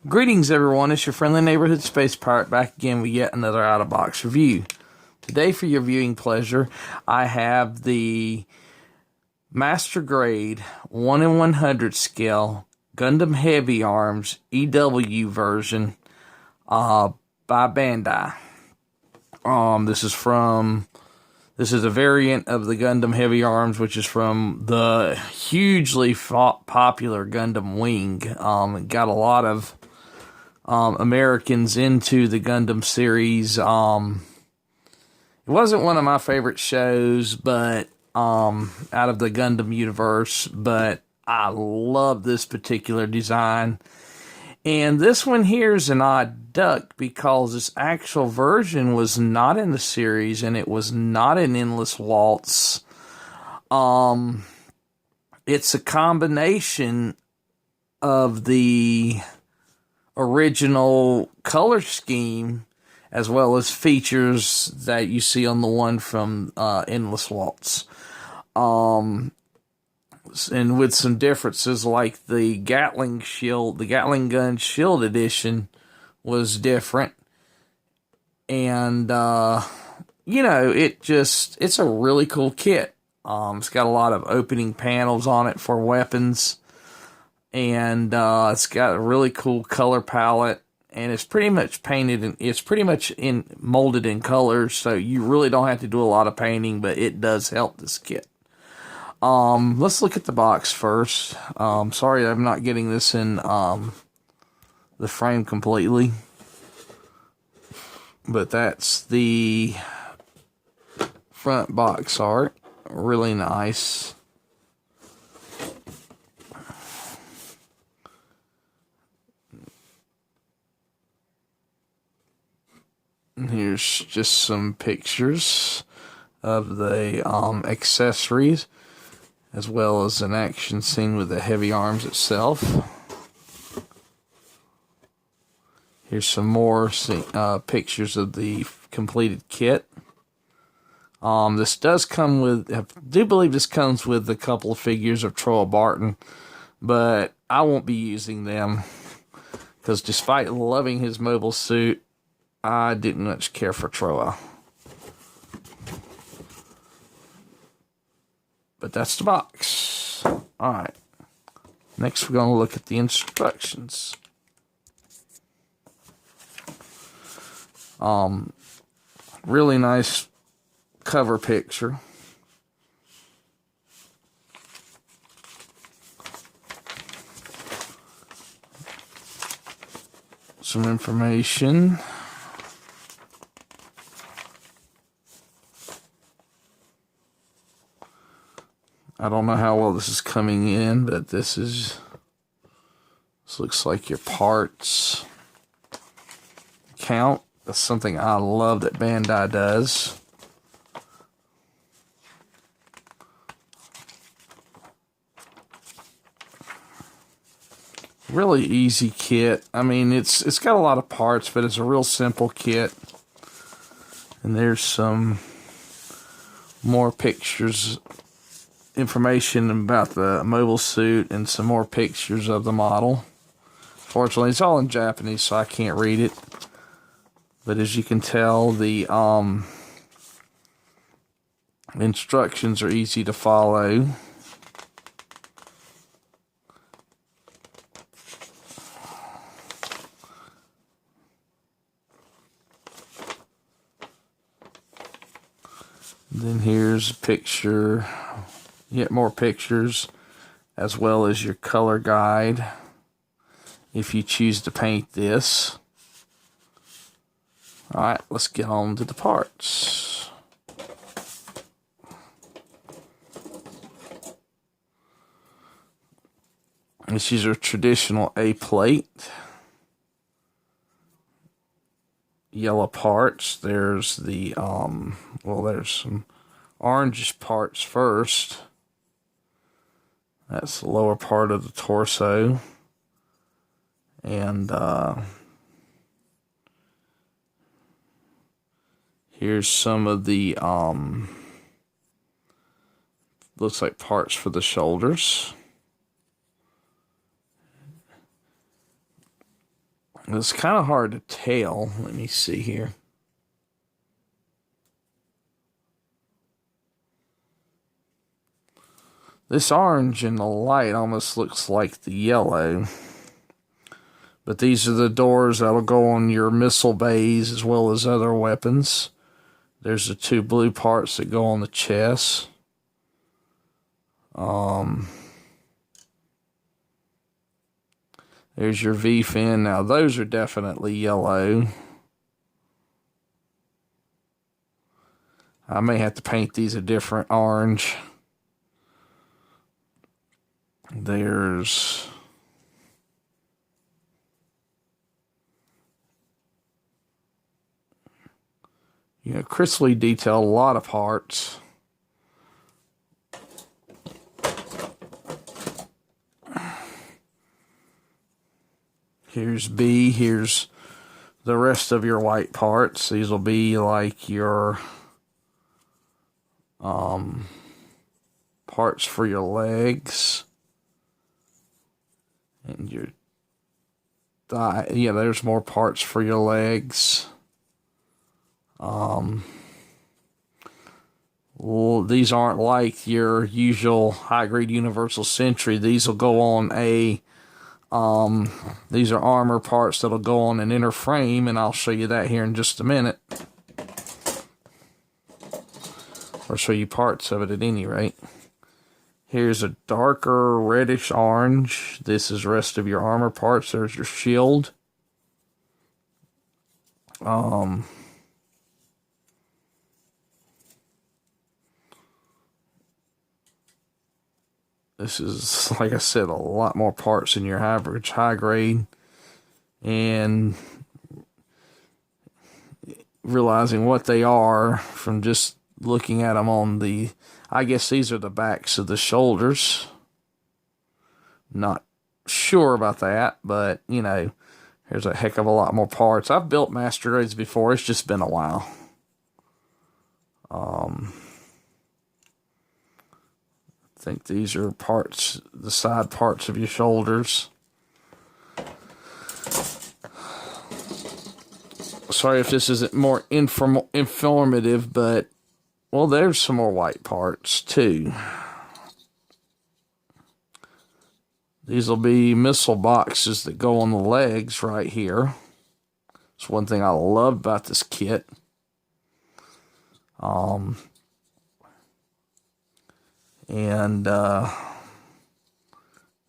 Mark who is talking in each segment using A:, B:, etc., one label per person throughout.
A: Greetings everyone, it's your friendly neighborhood space pirate back again with yet another out-of-box review. Today for your viewing pleasure, I have the Master Grade 1 in 100 scale Gundam Heavyarms EW version by Bandai. This is a variant of the Gundam Heavyarms, which is from the hugely popular Gundam Wing. It got a lot of Americans into the Gundam series. It wasn't one of my favorite shows, but out of the Gundam universe, but I love this particular design. And this one here is an odd duck because this actual version was not in the series and it was not in Endless Waltz. It's a combination of the original color scheme as well as features that you see on the one from Endless Waltz. And with some differences, like the Gatling gun shield edition was different. And, it's a really cool kit. It's got a lot of opening panels on it for weapons. And it's got a really cool color palette, and it's pretty much molded in colors, so you really don't have to do a lot of painting, but it does help this kit. Let's look at the box first. Sorry I'm not getting this in the frame completely, but that's the front box art. Really nice. And here's just some pictures of the accessories, as well as an action scene with the Heavyarms itself. Here's some more pictures of the completed kit. This does come with, I do believe this comes with a couple of figures of Troy Barton, but I won't be using them, because despite loving his mobile suit, I didn't much care for Troy. But that's the box. Alright. Next we're going to look at the instructions. Really nice cover picture. Some information. I don't know how well this is coming in, but this looks like your parts count. That's something I love that Bandai does. Really easy kit. I mean, it's got a lot of parts, but it's a real simple kit. And there's some more pictures, information about the mobile suit, and some more pictures of the model. Fortunately, it's all in Japanese, so I can't read it. But as you can tell, the instructions are easy to follow. Then here's a picture, yet more pictures, as well as your color guide if you choose to paint this. Alright, let's get on to the parts. This is your traditional A plate. Yellow parts. There's the there's some orangish parts first. That's the lower part of the torso. And here's some of the looks like parts for the shoulders. It's kind of hard to tell. Let me see here. This orange in the light almost looks like the yellow. But these are the doors that'll go on your missile bays as well as other weapons. There's the 2 blue parts that go on the chest. There's your V-fin. Now those are definitely yellow. I may have to paint these a different orange. There's crisply detailed a lot of parts. Here's B. Here's the rest of your white parts. These will be like your parts for your legs and your thigh. Yeah, there's more parts for your legs. Well, these aren't like your usual high-grade Universal Sentry. These will go on a these are armor parts that'll go on an inner frame, and I'll show you that here in just a minute. Or show you parts of it at any rate. Here's a darker reddish orange. This is the rest of your armor parts. There's your shield. This is, like I said, a lot more parts in your average high grade. And realizing what they are from just looking at them on the, I guess these are the backs of the shoulders. Not sure about that, but, you know, there's a heck of a lot more parts. I've built master grades before. It's just been a while. I think these are parts, the side parts of your shoulders. Sorry if this isn't more informative, but, well, there's some more white parts, too. These will be missile boxes that go on the legs right here. It's one thing I love about this kit.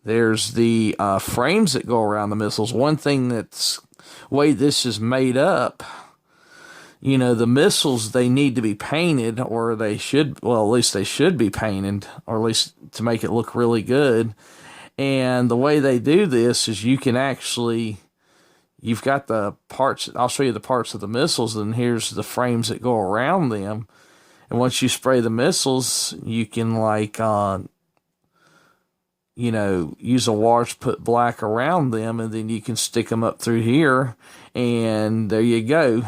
A: There's the frames that go around the missiles. One thing that's way this is made up, you know, the missiles, they need to be painted, or they should, well, at least they should be painted, or at least to make it look really good. And the way they do this is you can actually, you've got the parts, I'll show you the parts of the missiles, and here's the frames that go around them. And once you spray the missiles, you can, like, you know, use a wash, put black around them, and then you can stick them up through here, and there you go.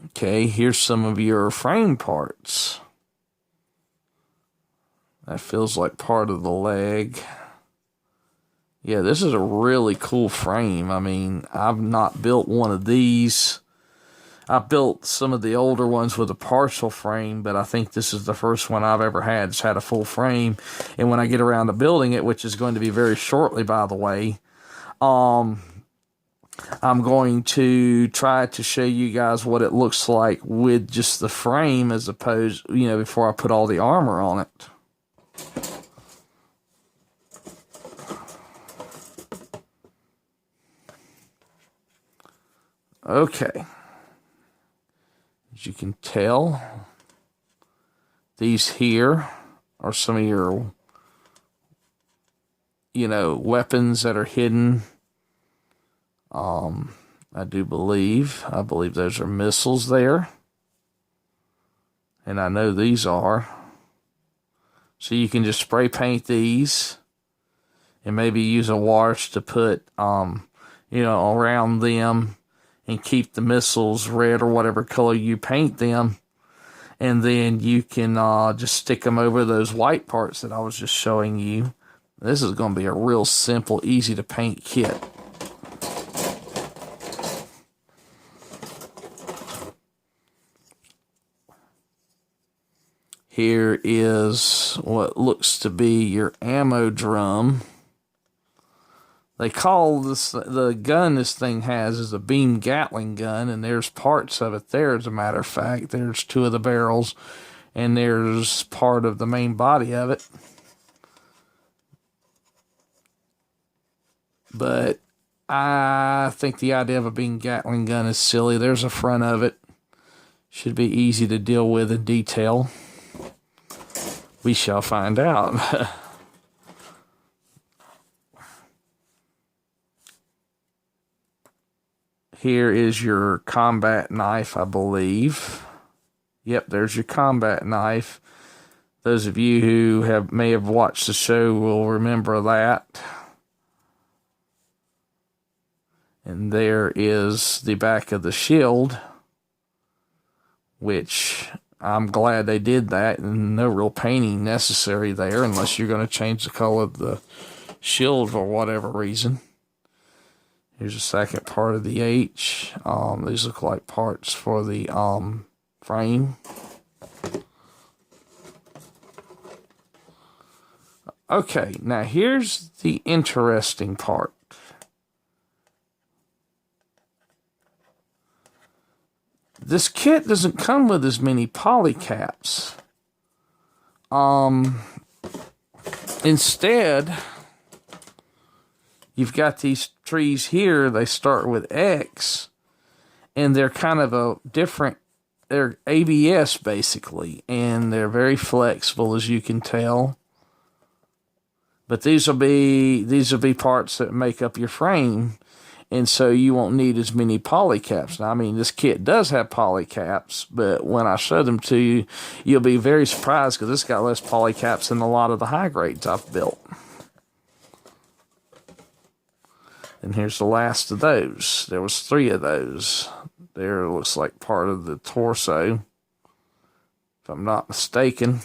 A: Okay, here's some of your frame parts. That feels like part of the leg. Yeah, this is a really cool frame. I mean, I've not built one of these. I've built some of the older ones with a partial frame, but I think this is the first one I've ever had that's had a full frame. And when I get around to building it, which is going to be very shortly, by the way, I'm going to try to show you guys what it looks like with just the frame, as opposed, you know, before I put all the armor on it. Okay. As you can tell, these here are some of your, you know, weapons that are hidden. I believe those are missiles there. And I know these are. So you can just spray paint these and maybe use a wash to put, you know, around them and keep the missiles red or whatever color you paint them. And then you can just stick them over those white parts that I was just showing you This is going to be a real simple, easy to paint kit. Here is what looks to be your ammo drum. They call this, the gun this thing has is a beam Gatling gun, and there's parts of it there, as a matter of fact. There's 2 of the barrels, and there's part of the main body of it. But I think the idea of a beam Gatling gun is silly. There's a front of it. Should be easy to deal with in detail. We shall find out. Here is your combat knife, I believe. Yep, there's your combat knife. Those of you who may have watched the show will remember that. And there is the back of the shield, which I'm glad they did that, and no real painting necessary there unless you're going to change the color of the shield for whatever reason. Here's the second part of the H. These look like parts for the frame. Okay, now here's the interesting part. This kit doesn't come with as many polycaps. Instead, you've got these trees here. They start with X, and they're kind of a different, they're ABS basically, and they're very flexible, as you can tell. But these will be parts that make up your frame, and so you won't need as many polycaps. Now, I mean, this kit does have polycaps, but when I show them to you, you'll be very surprised because it's got less polycaps than a lot of the high grades I've built. And here's the last of those. There was 3 of those. There looks like part of the torso, if I'm not mistaken.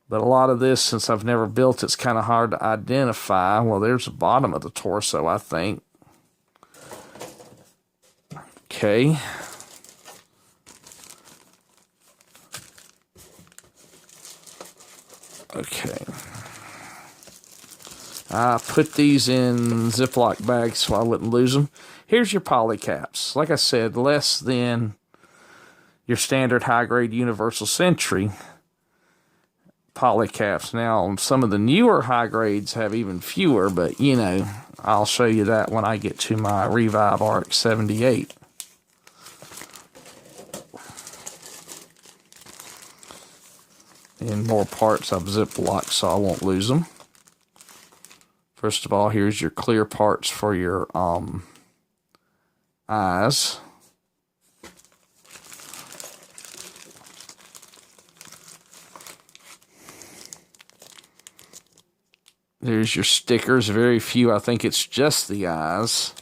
A: But a lot of this, since I've never built, it's kind of hard to identify. Well, there's the bottom of the torso, I think. Okay. Okay. I put these in Ziploc bags so I wouldn't lose them. Here's your polycaps. Like I said, less than your standard high-grade Universal Century polycaps. Now, some of the newer high grades have even fewer, but, you know, I'll show you that when I get to my Revive Arc 78. And more parts I've Ziploc so I won't lose them. First of all, here's your clear parts for your eyes. There's your stickers, very few. I think it's just the eyes.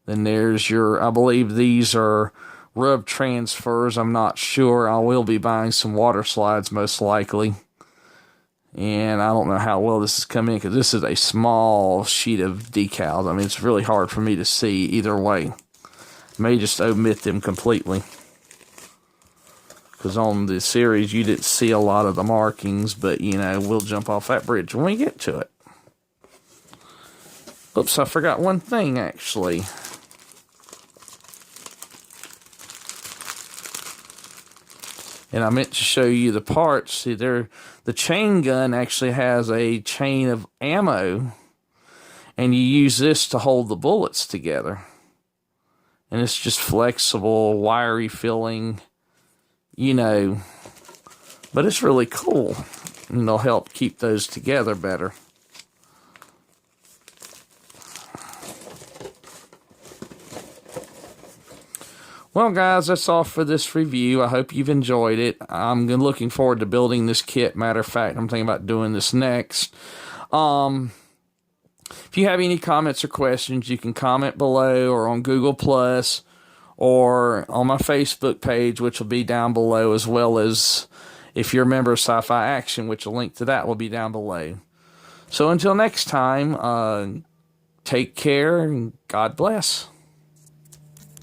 A: Then there's your, I believe these are rub transfers. I'm not sure. I will be buying some water slides most likely. And I don't know how well this is coming in because this is a small sheet of decals. I mean, it's really hard for me to see either way. May just omit them completely. Because on the series, you didn't see a lot of the markings, but, you know, we'll jump off that bridge when we get to it. Oops, I forgot one thing, actually. And I meant to show you the parts. See, the chain gun actually has a chain of ammo, and you use this to hold the bullets together. And it's just flexible, wiry filling, you know, but it's really cool, and it'll help keep those together better. Well, guys, that's all for this review. I hope you've enjoyed it. I'm looking forward to building this kit. Matter of fact, I'm thinking about doing this next. If you have any comments or questions, you can comment below or on Google Plus or on my Facebook page, which will be down below, as well as if you're a member of Sci-Fi Action, which a link to that will be down below. So until next time, take care and God bless.